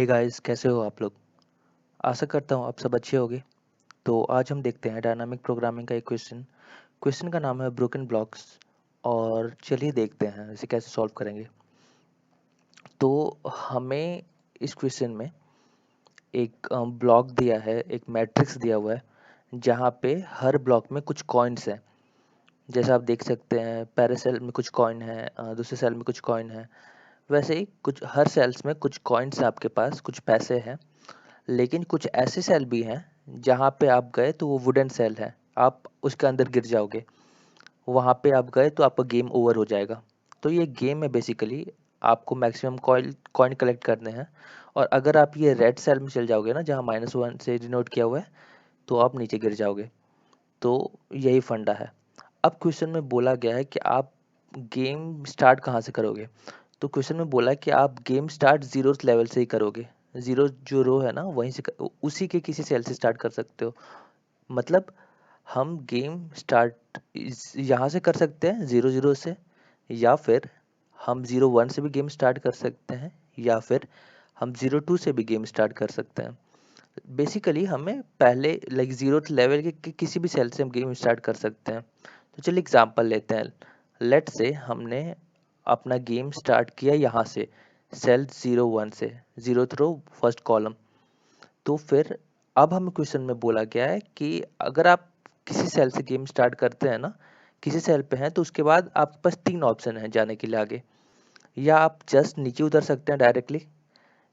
Hey guys, कैसे हो आप लोग। आशा करता हूँ आप सब अच्छे होंगे। तो आज हम देखते हैं डायनामिक प्रोग्रामिंग का एक क्वेश्चन। क्वेश्चन का नाम है ब्रोकन ब्लॉक्स। और चलिए देखते हैं इसे कैसे सॉल्व करेंगे। तो हमें इस क्वेश्चन में एक ब्लॉक दिया है, एक मैट्रिक्स दिया हुआ है जहाँ पे हर ब्लॉक में कुछ कॉइन्स हैं। जैसा आप देख सकते हैं, पहले सेल में कुछ कॉइन है, दूसरे सेल में कुछ कॉइन है। वैसे ही कुछ हर सेल्स में कुछ कॉइन्स हैं, आपके पास कुछ पैसे हैं। लेकिन कुछ ऐसे सेल भी हैं जहाँ पे आप गए तो वो वुडन सेल है, आप उसके अंदर गिर जाओगे। वहाँ पे आप गए तो आपका गेम ओवर हो जाएगा। तो ये गेम है बेसिकली, आपको मैक्सिमम कॉइन कॉइन कलेक्ट करने हैं। और अगर आप ये रेड सेल में चल जाओगे ना, जहाँ -1 से डिनोट किया हुआ है, तो आप नीचे गिर जाओगे। तो यही फंडा है। अब क्वेश्चन में बोला गया है कि आप गेम स्टार्ट कहाँ से करोगे। तो क्वेश्चन में बोला है कि आप गेम स्टार्ट जीरो लेवल से ही करोगे। जीरो जो रो है ना, वहीं से उसी के किसी सेल से स्टार्ट कर सकते हो। मतलब हम गेम स्टार्ट यहाँ से कर सकते हैं 0 0 से, या फिर हम 0 1 से भी गेम स्टार्ट कर सकते हैं, या फिर हम 0 2 से भी गेम स्टार्ट कर सकते हैं। बेसिकली हमें पहले लाइक जीरो लेवल के किसी भी सेल से हम गेम स्टार्ट कर सकते हैं। तो चलिए एग्जांपल लेते हैं। लेट से हमने अपना गेम स्टार्ट किया यहाँ से, सेल 0 1 से, 0th रो फर्स्ट कॉलम। तो फिर अब हमें क्वेश्चन में बोला गया है कि अगर आप किसी सेल से गेम स्टार्ट करते हैं ना, किसी सेल पे हैं, तो उसके बाद आपके पास 3 ऑप्शन है जाने के लिए आगे। या आप जस्ट नीचे उतर सकते हैं डायरेक्टली,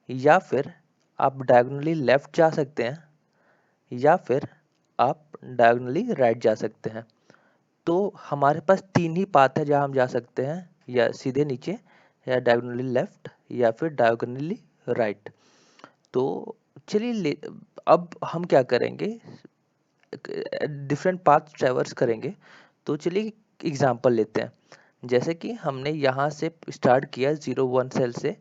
या फिर आप डायगोनली लेफ्ट जा सकते हैं, या फिर आप डायगोनली राइट जा सकते हैं। तो हमारे पास 3 ही पाथ है जहाँ हम जा सकते हैं, या सीधे नीचे, या डायगोनली लेफ्ट, या फिर डायगोनली राइट। तो चलिए अब हम क्या करेंगे, डिफरेंट पाथ ट्रेवर्स करेंगे। तो चलिए एग्जांपल लेते हैं। जैसे कि हमने यहाँ से स्टार्ट किया 0 1 सेल से,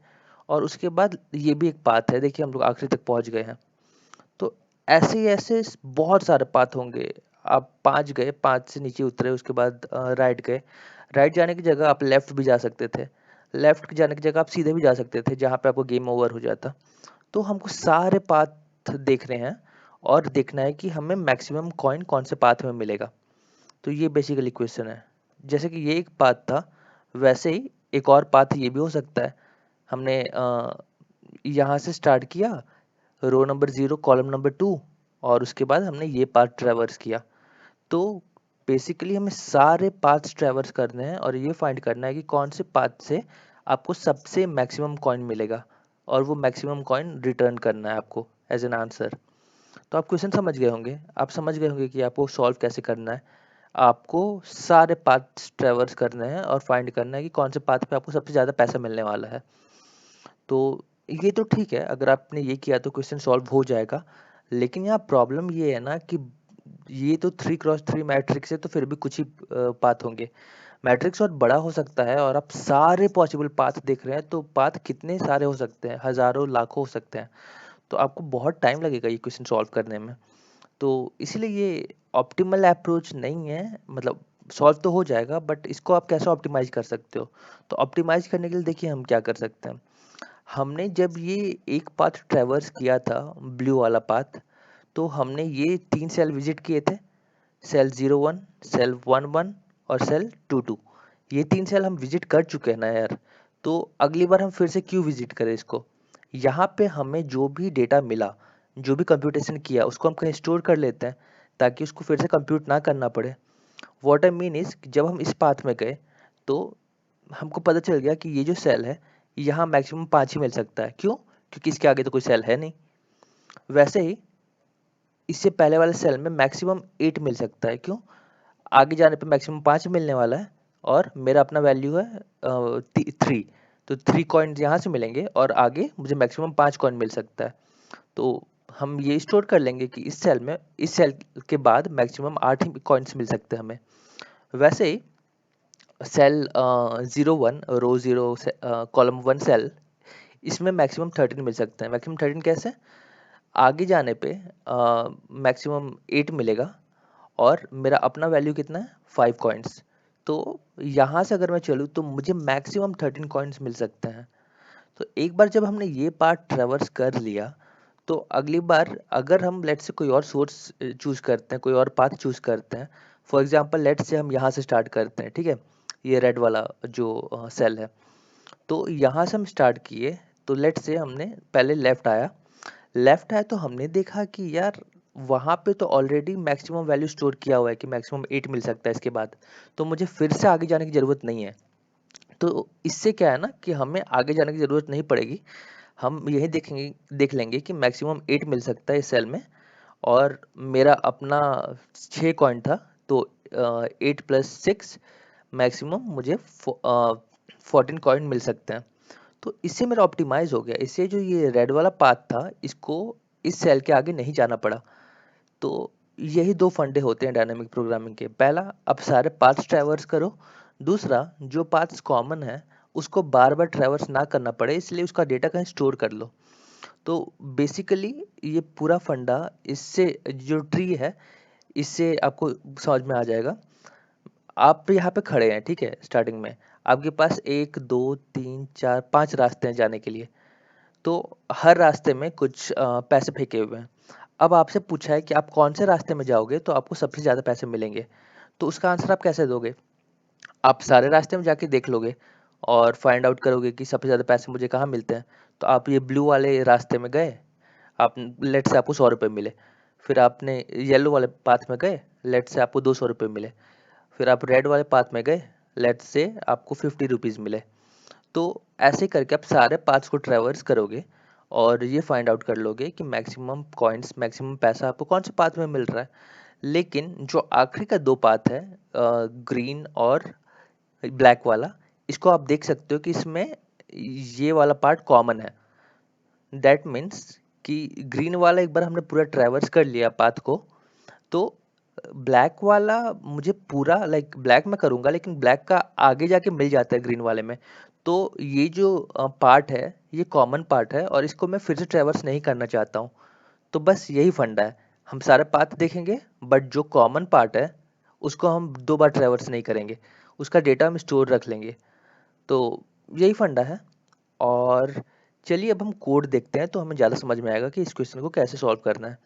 और उसके बाद ये भी एक पाथ है, देखिए हम लोग आखिरी तक पहुँच गए हैं। तो ऐसे ही ऐसे बहुत सारे पाथ होंगे। आप 5 गए, 5 से नीचे उतरे, उसके बाद राइट गए। राइट जाने की जगह आप लेफ्ट भी जा सकते थे। लेफ्ट जाने की जगह आप सीधे भी जा सकते थे, जहाँ पे आपको गेम ओवर हो जाता। तो हमको सारे पाथ देख रहे हैं, और देखना है कि हमें मैक्सिमम कॉइन कौन से पाथ में मिलेगा। तो ये बेसिकली क्वेश्चन है। जैसे कि ये एक पाथ था, वैसे ही एक और पाथ ये भी हो सकता है। हमने यहाँ से स्टार्ट किया, रो नंबर 0 कॉलम नंबर 2, और उसके बाद हमने ये पाथ ट्रेवर्स किया। तो बेसिकली हमें सारे पाथ्स ट्रेवर्स करने हैं, और ये फाइंड करना है कि कौन से पाथ से आपको सबसे मैक्सिमम कॉइन मिलेगा, और वो मैक्सिमम कॉइन रिटर्न करना है आपको एज एन आंसर। तो आप क्वेश्चन समझ गए होंगे, आप समझ गए होंगे कि आपको सॉल्व कैसे करना है। आपको सारे पाथ्स ट्रेवर्स करने हैं और फाइंड करना है कि कौन से पाथ पे आपको सबसे ज़्यादा पैसा मिलने वाला है। तो ये तो ठीक है, अगर आपने ये किया तो क्वेश्चन सॉल्व हो जाएगा। लेकिन यहाँ प्रॉब्लम ये है ना कि ये तो 3 क्रॉस 3 मैट्रिक्स है, तो फिर भी कुछ ही पाथ होंगे। मैट्रिक्स और बड़ा हो सकता है, और आप सारे पॉसिबल पाथ देख रहे हैं, तो पाथ कितने सारे हो सकते हैं, हजारों लाखों हो सकते हैं। तो आपको बहुत टाइम लगेगा ये क्वेश्चन सॉल्व करने में। तो इसीलिए ये ऑप्टिमल अप्रोच नहीं है। मतलब सॉल्व तो हो जाएगा, बट इसको आप कैसे ऑप्टिमाइज कर सकते हो। तो ऑप्टिमाइज करने के लिए देखिए हम क्या कर सकते हैं। हमने जब ये एक पाथ ट्रेवर्स किया था, ब्लू वाला पाथ, तो हमने ये 3 सेल विजिट किए थे। सेल 0 1, सेल 1 1, और सेल 2 2। ये 3 सेल हम विजिट कर चुके हैं ना यार। तो अगली बार हम फिर से क्यों विजिट करें इसको। यहाँ पे हमें जो भी डेटा मिला, जो भी कंप्यूटेशन किया, उसको हम कहीं स्टोर कर लेते हैं, ताकि उसको फिर से कंप्यूट ना करना पड़े। व्हाट आई मीन इज, जब हम इस पाथ में गए, तो हमको पता चल गया कि ये जो सेल है, यहाँ मैक्सिमम 5 ही मिल सकता है। क्यों? क्योंकि इसके आगे तो कोई सेल है नहीं। वैसे ही इससे पहले वाले सेल में मैक्सिमम 8 मिल सकता है। क्यों? आगे जाने पे मैक्सिमम 5 मिलने वाला है, और मेरा अपना वैल्यू है 3। तो 3 कॉइन यहाँ से मिलेंगे, और आगे मुझे मैक्सिमम 5 कॉइन मिल सकता है। तो हम ये स्टोर कर लेंगे कि इस सेल के बाद मैक्सिमम 8 ही कॉइन्स मिल सकते हैं हमें। वैसे ही सेल 0 1 रो 0 कॉलम 1 सेल, इसमें मैक्सिमम 13 मिल सकते हैं। मैक्सिमम 13 कैसे? आगे जाने पे मैक्सिमम 8 मिलेगा, और मेरा अपना वैल्यू कितना है, 5 कॉइन्स। तो यहाँ से अगर मैं चलूँ तो मुझे मैक्सिमम 13 कॉइन्स मिल सकते हैं। तो एक बार जब हमने ये पार्ट ट्रेवर्स कर लिया, तो अगली बार अगर हम लेट्स से कोई और सोर्स चूज करते हैं, कोई और पाथ चूज करते हैं, फॉर एग्जांपल लेट्स से हम यहाँ से स्टार्ट करते हैं, ठीक है, ये रेड वाला जो सेल है, तो यहाँ से हम स्टार्ट किए, तो लेट्स से हमने पहले लेफ्ट आया तो हमने देखा कि यार वहाँ पे तो ऑलरेडी मैक्सिमम वैल्यू स्टोर किया हुआ है कि मैक्सिमम 8 मिल सकता है इसके बाद, तो मुझे फिर से आगे जाने की ज़रूरत नहीं है। तो इससे क्या है ना कि हमें आगे जाने की ज़रूरत नहीं पड़ेगी, हम यही देख लेंगे कि मैक्सिमम 8 मिल सकता है इस सेल में, और मेरा अपना 6 कॉइन था, तो 8 प्लस 6 मैक्सिमम मुझे 14 कॉइन मिल सकते हैं। तो इससे मेरा ऑप्टिमाइज हो गया, इससे जो ये रेड वाला पाथ था इसको इस सेल के आगे नहीं जाना पड़ा। तो यही दो फंडे होते हैं डायनामिक प्रोग्रामिंग के। पहला, अब सारे पाथ्स ट्रैवर्स करो। दूसरा, जो पाथ्स कॉमन है उसको बार बार ट्रैवर्स ना करना पड़े, इसलिए उसका डेटा कहीं स्टोर कर लो। तो बेसिकली ये पूरा फंडा, इससे जो ट्री है इससे आपको समझ में आ जाएगा। आप यहाँ पे खड़े हैं, ठीक है, स्टार्टिंग में आपके पास 1 2 3 4 5 रास्ते हैं जाने के लिए। तो हर रास्ते में कुछ पैसे फेंके हुए हैं। अब आपसे पूछा है कि आप कौन से रास्ते में जाओगे तो आपको सबसे ज़्यादा पैसे मिलेंगे। तो उसका आंसर आप कैसे दोगे? आप सारे रास्ते में जाके देख लोगे और फाइंड आउट करोगे कि सबसे ज़्यादा पैसे मुझे कहाँ मिलते हैं। तो आप ये ब्लू वाले रास्ते में गए, आप लेट से आपको 100 रुपये मिले। फिर आपने येलो वाले पाथ में गए, लेट से आपको 200 रुपये मिले। फिर आप रेड वाले पाथ में गए, लेट से आपको 50 रुपीज़ मिले। तो ऐसे करके आप सारे पाथ्स को ट्रैवर्स करोगे और ये फाइंड आउट कर लोगे कि मैक्सिमम कॉइन्स, मैक्सिमम पैसा आपको कौन से पाथ में मिल रहा है। लेकिन जो आखिरी का दो पाथ है, ग्रीन और ब्लैक वाला, इसको आप देख सकते हो कि इसमें ये वाला पार्ट कॉमन है। दैट मीन्स कि ग्रीन वाला एक बार हमने पूरा ट्रैवर्स कर लिया पाथ को, तो ब्लैक वाला मुझे पूरा लाइक ब्लैक में करूँगा, लेकिन ब्लैक का आगे जाके मिल जाता है ग्रीन वाले में। तो ये जो पार्ट है ये कॉमन पार्ट है और इसको मैं फिर से ट्रैवर्स नहीं करना चाहता हूँ। तो बस यही फंडा है, हम सारे पाथ देखेंगे बट जो कॉमन पार्ट है उसको हम दो बार ट्रैवर्स नहीं करेंगे, उसका डेटा हम स्टोर रख लेंगे। तो यही फंडा है। और चलिए अब हम कोड देखते हैं तो हमें ज़्यादा समझ में आएगा कि इस क्वेश्चन को कैसे सॉल्व करना है।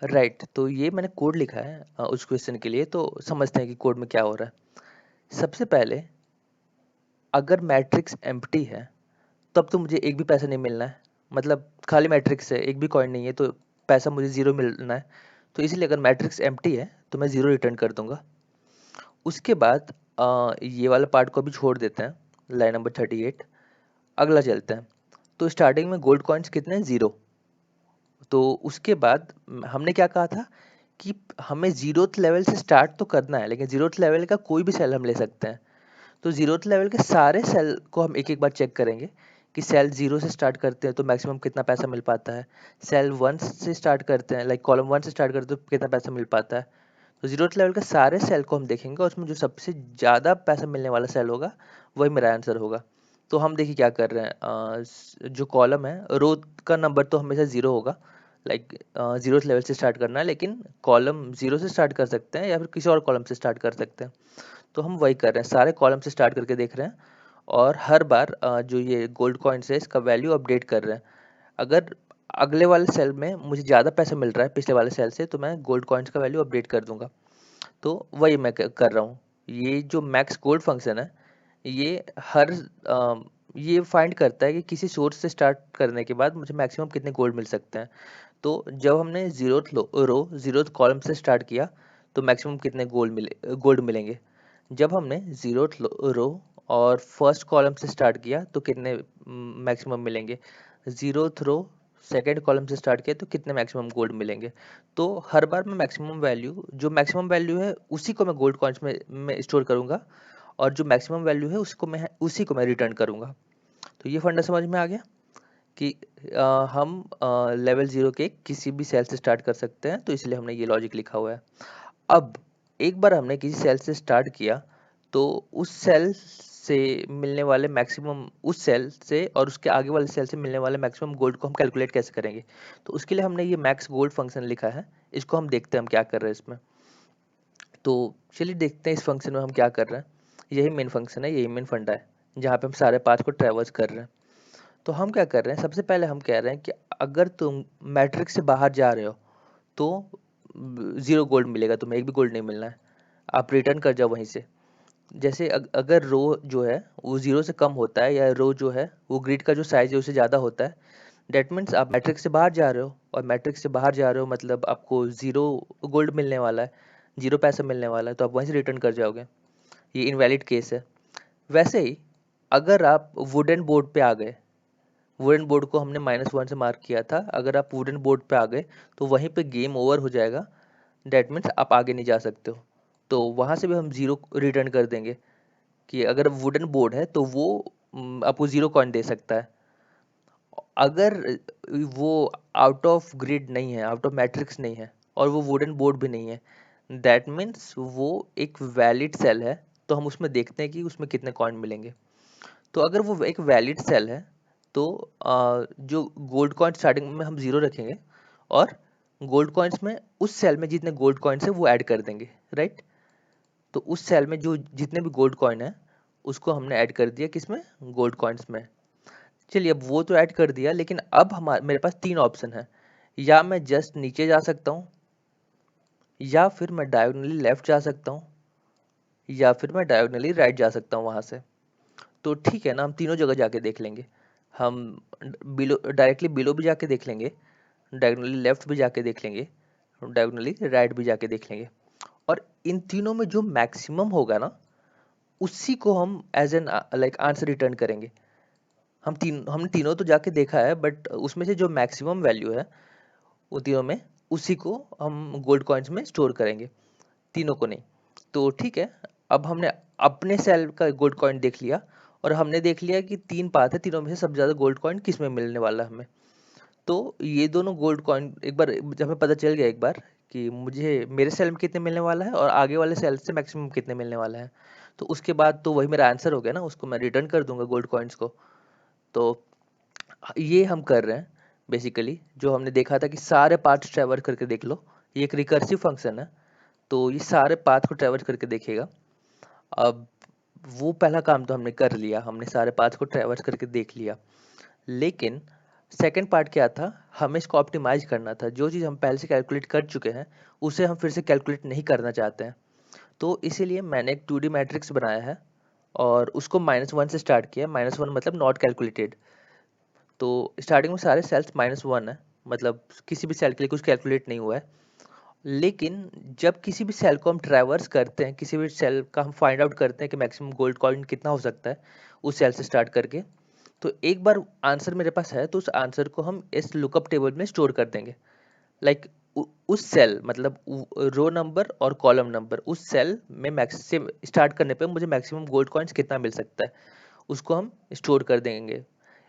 राइट, तो ये मैंने कोड लिखा है उस क्वेश्चन के लिए, तो समझते हैं कि कोड में क्या हो रहा है। सबसे पहले, अगर मैट्रिक्स एम्प्टी है तब तो मुझे एक भी पैसा नहीं मिलना है, मतलब खाली मैट्रिक्स है, एक भी कॉइन नहीं है, तो पैसा मुझे ज़ीरो मिलना है। तो इसलिए अगर मैट्रिक्स एम्प्टी है तो मैं ज़ीरो रिटर्न कर दूंगा। उसके बाद ये वाला पार्ट को भी छोड़ देते हैं, लाइन नंबर 38। अगला चलते हैं। तो स्टार्टिंग में गोल्ड कॉइन्स कितने हैं? 0। तो उसके बाद हमने क्या कहा था कि हमें जीरोथ लेवल से स्टार्ट तो करना है, लेकिन जीरोथ लेवल का कोई भी सेल हम ले सकते हैं। तो जीरोथ लेवल के सारे सेल को हम एक एक बार चेक करेंगे कि सेल 0 से स्टार्ट करते हैं तो मैक्सिमम कितना पैसा मिल पाता है, सेल 1 से स्टार्ट करते हैं, लाइक कॉलम 1 से स्टार्ट करते हैं तो कितना पैसा मिल पाता है। तो जीरोथ लेवल के सारे सेल को हम देखेंगे और उसमें जो सबसे ज़्यादा पैसा मिलने वाला सेल होगा वही मेरा आंसर होगा। तो हम देखिए क्या कर रहे हैं, जो कॉलम है, रो का नंबर तो हमेशा 0 होगा, लाइक जीरो लेवल से स्टार्ट करना है, लेकिन कॉलम 0 से स्टार्ट कर सकते हैं या फिर किसी और कॉलम से स्टार्ट कर सकते हैं। तो हम वही कर रहे हैं, सारे कॉलम से स्टार्ट करके देख रहे हैं और हर बार जो ये गोल्ड कॉइन्स है इसका वैल्यू अपडेट कर रहे हैं। अगर अगले वाले सेल में मुझे ज़्यादा पैसा मिल रहा है पिछले वाले सेल से, तो मैं गोल्ड कॉइन्स का वैल्यू अपडेट कर दूंगा। तो वही मैं कर रहा हूँ। ये जो मैक्स गोल्ड फंक्शन है, ये हर ये फाइंड करता है कि किसी सोर्स से स्टार्ट करने के बाद मुझे मैक्सिमम कितने गोल्ड मिल सकते हैं। तो जब हमने जीरोथ रो जीरोथ कॉलम से स्टार्ट किया तो मैक्सिमम कितने गोल्ड मिलेंगे। जब हमने जीरोथ रो और फर्स्ट कॉलम से स्टार्ट किया तो कितने मैक्सिमम मिलेंगे। जीरोथ रो सेकेंड कॉलम से स्टार्ट किया तो कितने मैक्सिमम गोल्ड मिलेंगे। तो हर बार मैं मैक्सिमम वैल्यू, जो मैक्सिमम वैल्यू है उसी को मैं गोल्ड कॉइन्स में स्टोर करूंगा और जो मैक्सिमम वैल्यू है उसको मैं उसी को मैं रिटर्न करूंगा। तो ये फंडा समझ में आ गया कि हम लेवल 0 के किसी भी सेल से स्टार्ट कर सकते हैं, तो इसलिए हमने ये लॉजिक लिखा हुआ है। अब एक बार हमने किसी सेल से स्टार्ट किया तो उस सेल से मिलने वाले मैक्सिमम, उस सेल से और उसके आगे वाले सेल से मिलने वाले मैक्सिमम गोल्ड को हम कैलकुलेट कैसे करेंगे। तो उसके लिए हमने ये मैक्स गोल्ड फंक्शन लिखा है, इसको हम देखते हैं हम क्या कर रहे हैं इसमें। तो चलिए देखते हैं इस फंक्शन में हम क्या कर रहे हैं। यही मेन फंक्शन है, यही मेन फंडा है, जहाँ पे हम सारे पाथ को ट्रेवर्स कर रहे हैं। तो हम क्या कर रहे हैं, सबसे पहले हम कह रहे हैं कि अगर तुम मैट्रिक्स से बाहर जा रहे हो तो 0 गोल्ड मिलेगा, तुम्हें एक भी गोल्ड नहीं मिलना है, आप रिटर्न कर जाओ वहीं से। जैसे अगर रो जो है वो 0 से कम होता है, या रो जो है वो ग्रिड का जो साइज है उससे ज़्यादा होता है, डेट मीन्स आप मैट्रिक्स से बाहर जा रहे हो, और मैट्रिक्स से बाहर जा रहे हो मतलब आपको 0 गोल्ड मिलने वाला है, 0 पैसा मिलने वाला है, तो आप वहीं से रिटर्न कर जाओगे। ये इनवैलिड केस है। वैसे ही अगर आप वुडन बोर्ड पे आ गए, वुडन बोर्ड को हमने -1 से मार्क किया था, अगर आप वुडन बोर्ड पे आ गए तो वहीं पे गेम ओवर हो जाएगा, डेट मीन्स आप आगे नहीं जा सकते हो। तो वहाँ से भी हम 0 रिटर्न कर देंगे, कि अगर वुडन बोर्ड है तो वो आपको 0 कॉइन दे सकता है। अगर वो आउट ऑफ ग्रिड नहीं है, आउट ऑफ मैट्रिक्स नहीं है, और वो वुडन बोर्ड भी नहीं है, दैट मीन्स वो एक वैलिड सेल है, तो हम उसमें देखते हैं कि उसमें कितने कॉइन मिलेंगे। तो अगर वो एक वैलिड सेल है तो जो गोल्ड कॉइन स्टार्टिंग में हम 0 रखेंगे, और गोल्ड कॉइन्स में उस सेल में जितने गोल्ड कॉइन्स है वो ऐड कर देंगे, राइट। तो उस सेल में जो जितने भी गोल्ड कॉइन है उसको हमने ऐड कर दिया किसमें, गोल्ड कॉइन्स में। चलिए अब वो तो ऐड कर दिया, लेकिन अब हमारे मेरे पास 3 ऑप्शन है, या मैं जस्ट नीचे जा सकता हूँ, या फिर मैं डायगोनली लेफ्ट जा सकता हूँ, या फिर मैं डायगोनली राइट जा सकता हूँ वहाँ से। तो ठीक है ना, हम तीनों जगह जाके देख लेंगे। हम बिलो डायरेक्टली बिलो भी जाके देख लेंगे, डायगोनली लेफ्ट भी जाके देख लेंगे, डायगोनली राइट भी जाके देख लेंगे, और इन तीनों में जो मैक्सिमम होगा ना उसी को हम as an like answer return करेंगे। हमने तीनों तो जाके देखा है, बट उसमें से जो मैक्सिमम वैल्यू है उन तीनों में, उसी को हम गोल्ड कॉइन्स में स्टोर करेंगे, तीनों को नहीं। तो ठीक है, अब हमने अपने सेल का गोल्ड कॉइन देख लिया, और हमने देख लिया कि 3 पाथ है, तीनों में से सबसे ज़्यादा गोल्ड कॉइन किस में मिलने वाला है हमें। तो ये दोनों गोल्ड कॉइन एक बार जब हमें पता चल गया एक बार कि मुझे मेरे सेल में कितने मिलने वाला है और आगे वाले सेल से मैक्सिमम कितने मिलने वाला है, तो उसके बाद तो वही मेरा आंसर हो गया ना, उसको मैं रिटर्न कर दूंगा गोल्ड कॉइन्स को। तो ये हम कर रहे हैं बेसिकली, जो हमने देखा था कि सारे पाथ ट्रैवर्स करके देख लो, ये एक रिकर्सिव फंक्शन है, तो ये सारे पाथ को ट्रैवर्स करके देखेगा। अब वो पहला काम तो हमने कर लिया, हमने सारे पाथ को ट्रैवर्स करके देख लिया, लेकिन सेकंड पार्ट क्या था, हमें इसको ऑप्टिमाइज करना था। जो चीज़ हम पहले से कैलकुलेट कर चुके हैं उसे हम फिर से कैलकुलेट नहीं करना चाहते हैं। तो इसीलिए मैंने एक 2D मैट्रिक्स बनाया है, और उसको -1 से स्टार्ट किया। -1 मतलब नॉट कैलकुलेटेड। तो स्टार्टिंग में सारे सेल्स -1 है, मतलब किसी भी सेल के लिए कुछ कैलकुलेट नहीं हुआ है। लेकिन जब किसी भी सेल को हम ट्रैवर्स करते हैं, किसी भी सेल का हम फाइंड आउट करते हैं कि मैक्सिमम गोल्ड कॉइन कितना हो सकता है उस सेल से स्टार्ट करके, तो एक बार आंसर मेरे पास है तो उस आंसर को हम इस लुकअप टेबल में स्टोर कर देंगे। लाइक उस सेल मतलब रो नंबर और कॉलम नंबर, उस सेल में मैक्सिमम स्टार्ट करने पे मुझे मैक्सिमम गोल्ड कॉइन्स कितना मिल सकता है उसको हम स्टोर कर देंगे।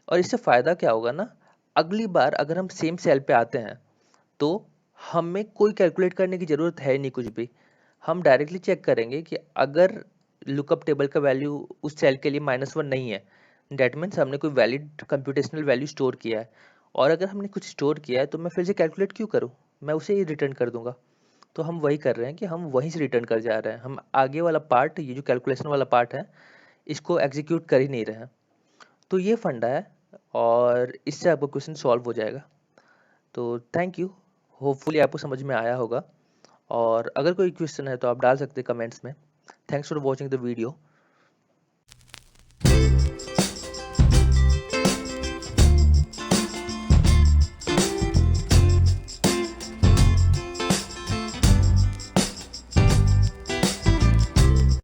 और इससे फ़ायदा क्या होगा ना, अगली बार अगर हम सेम सेल पे आते हैं तो हमें कोई कैलकुलेट करने की ज़रूरत है नहीं कुछ भी। हम डायरेक्टली चेक करेंगे कि अगर लुकअप टेबल का वैल्यू उस सेल के लिए -1 नहीं है, डेट मीन्स हमने कोई वैलिड कंप्यूटेशनल वैल्यू स्टोर किया है। और अगर हमने कुछ स्टोर किया है तो मैं फिर से कैलकुलेट क्यों करूँ, मैं उसे ही रिटर्न कर दूंगा। तो हम वही कर रहे हैं कि हम वहीं से रिटर्न कर जा रहे हैं, हम आगे वाला पार्ट, ये जो कैलकुलेशन वाला पार्ट है, इसको एग्जीक्यूट कर ही नहीं रहे हैं। तो ये फंडा है, और इससे आपका क्वेश्चन सॉल्व हो जाएगा। तो थैंक यू, होपफुली आपको समझ में आया होगा, और अगर कोई क्वेश्चन है तो आप डाल सकते हैं कमेंट्स में। Thanks for watching the video.